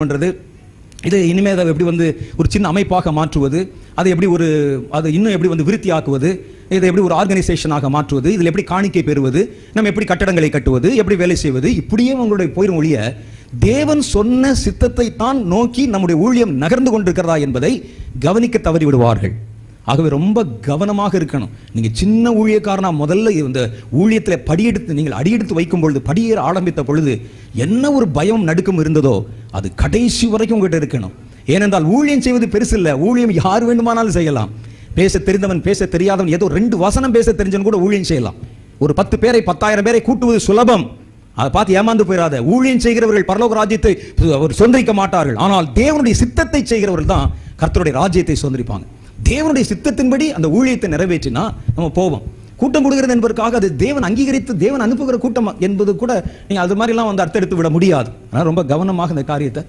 பண்றது இது இனிமே அதை எப்படி ஒரு சின்ன அமைப்பாக மாற்றுவது, அதை எப்படி அதை இன்னும் எப்படி விருத்தியாக்குவது, இதை எப்படி ஒரு ஆர்கனைசேஷனாக மாற்றுவது, இதில் எப்படி காணிக்கை பெறுவது, நம்ம எப்படி கட்டடங்களை கட்டுவது, எப்படி வேலை செய்வது, இப்படியே உங்களுடைய போயிடும் ஒழிய தேவன் சொன்ன சித்தத்தை தான் நோக்கி நம்முடைய ஊழியம் நகர்ந்து கொண்டிருக்கிறதா என்பதை கவனிக்க தவறி விடுவார்கள். ஆகவே ரொம்ப கவனமாக இருக்கணும். நீங்க சின்ன ஊழியக்காரனா முதல்ல இந்த ஊழியத்தில் படியெடுத்து நீங்கள் அடியெடுத்து வைக்கும் பொழுது, படியேற ஆரம்பித்த பொழுது என்ன ஒரு பயம் நடுக்கம் இருந்ததோ அது கடைசி வரைக்கும் உங்ககிட்ட இருக்கணும். ஏனென்றால் ஊழியம் செய்வது பெருசு இல்லை. ஊழியம் யார் வேண்டுமானாலும் செய்யலாம். பேச தெரிந்தவன், பேச தெரியாதவன், ஏதோ 2 வசனம் பேச தெரிஞ்சவன் கூட ஊழியம் செய்யலாம். ஒரு 10 பேரை 10,000 பேரை கூட்டுவது சுலபம். அதை பார்த்து ஏமாந்து போயிடாத. ஊழியம் செய்கிறவர்கள் பரலோக ராஜ்யத்தை சொந்தரிக்க மாட்டார்கள். ஆனால் தேவனுடைய சித்தத்தை செய்கிறவர்கள் தான் கர்த்தருடைய ராஜ்யத்தை சொந்தரிப்பாங்க. தேவனுடைய சித்தத்தின்படி அந்த ஊழியத்தை நிறைவேற்றினா நம்ம போவோம். கூட்டம் கொடுக்கிறது என்பதற்காக அது தேவன் அங்கீகரித்து தேவன் அனுப்புகிற கூட்டம் என்பது கூட நீங்க அது மாதிரிலாம் அர்த்தம் எடுத்து விட முடியாது. ஆனால் ரொம்ப கவனமாக இந்த காரியத்தை